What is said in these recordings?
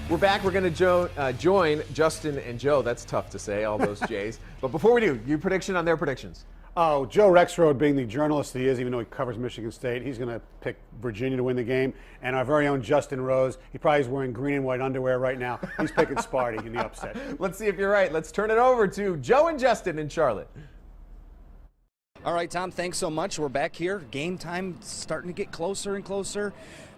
We're back. We're going to join Justin and Joe. That's tough to say, all those J's. But before we do, your prediction on their predictions. Oh, Joe Rexrode, being the journalist he is, even though he covers Michigan State, he's going to pick Virginia to win the game. And our very own Justin Rose, he probably is wearing green and white underwear right now. He's picking Sparty in the upset. Let's see if you're right. Let's turn it over to Joe and Justin in Charlotte. All right, Tom, thanks so much. We're back here. Game time starting to get closer and closer.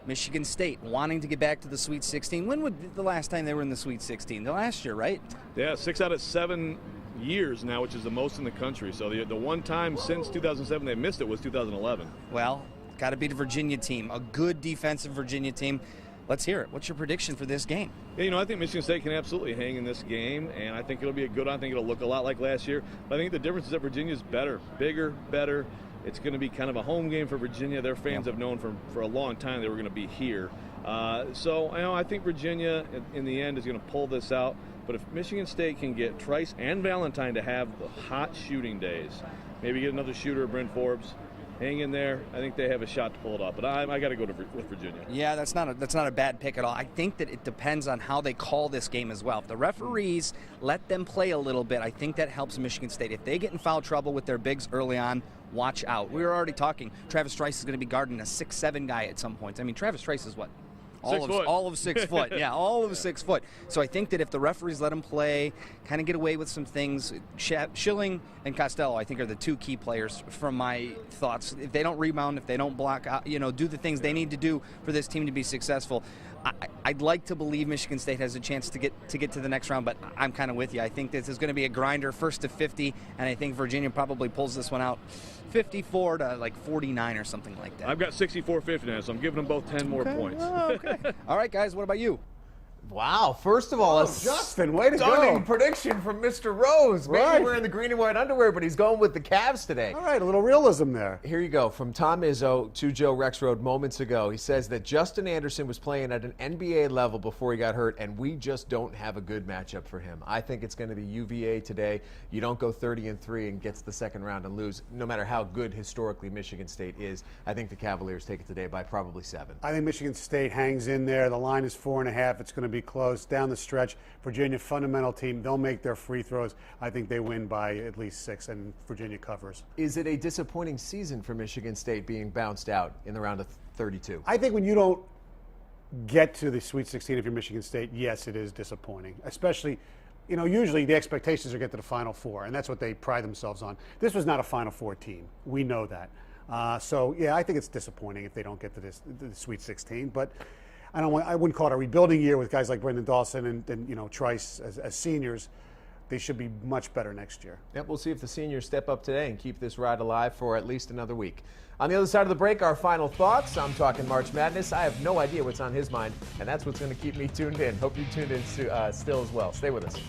Michigan State wanting to get back to the Sweet 16. When would be the last time they were in the Sweet 16? The last year, right? Yeah, 6 out of 7 years now, which is the most in the country. So the one time since 2007 they missed it was 2011. Well, got to beat a Virginia team, a good defensive Virginia team. Let's hear it. What's your prediction for this game? Yeah, I think Michigan State can absolutely hang in this game, and I think it'll be a good one. I think it'll look a lot like last year. But I think the difference is that Virginia's better, bigger, better. It's going to be kind of a home game for Virginia. Their fans have known for a long time they were going to be here. So I think Virginia, in the end, is going to pull this out. But if Michigan State can get Trice and Valentine to have the hot shooting days, maybe get another shooter, Brent Forbes, hang in there. I think they have a shot to pull it off. But I got to go with Virginia. Yeah, that's not a bad pick at all. I think that it depends on how they call this game as well. If the referees let them play a little bit, I think that helps Michigan State. If they get in foul trouble with their bigs early on, watch out. We were already talking. Travis Trice is going to be guarding a 6'7" guy at some points. I mean, Travis Trice is what? All of 6 foot. Yeah, all of 6 foot. So I think that if the referees let them play, kind of get away with some things, Schilling and Costello, I think, are the two key players from my thoughts. If they don't rebound, if they don't block out, do the things they need to do for this team to be successful, I'd like to believe Michigan State has a chance to get to the next round, but I'm kind of with you. I think this is going to be a grinder, 1 to 50, and I think Virginia probably pulls this one out 54 to like 49 or something like that. I've got 64-59, so I'm giving them both 10 more points. Oh, okay. All right, guys, what about you? Wow, first of all, Justin, way to stunning go. prediction from Mr. Rose. Maybe Right. wearing the green and white underwear, but he's going with the Cavs today. All right, a little realism there. Here you go, from Tom Izzo to Joe Rexrode moments ago. He says that Justin Anderson was playing at an NBA level before he got hurt, and we just don't have a good matchup for him. I think it's going to be UVA today. You don't go 30-3 and get to the second round and lose, no matter how good historically Michigan State is. I think the Cavaliers take it today by probably 7. I think Michigan State hangs in there. The line is 4.5. It's going to be close down the stretch. Virginia, fundamental team. They'll make their free throws. I think they win by at least 6, and Virginia covers. Is it a disappointing season for Michigan State being bounced out in the round of 32? I think when you don't get to the Sweet 16 if you're Michigan State, yes, it is disappointing. Especially, usually the expectations are to get to the Final Four, and that's what they pride themselves on. This was not a Final Four team. We know that. So, yeah, I think it's disappointing if they don't get to the Sweet 16. But I wouldn't call it a rebuilding year with guys like Brendan Dawson and Trice as seniors. They should be much better next year. Yep, we'll see if the seniors step up today and keep this ride alive for at least another week. On the other side of the break, our final thoughts. I'm talking March Madness. I have no idea what's on his mind, and that's what's going to keep me tuned in. Hope you tuned in still as well. Stay with us.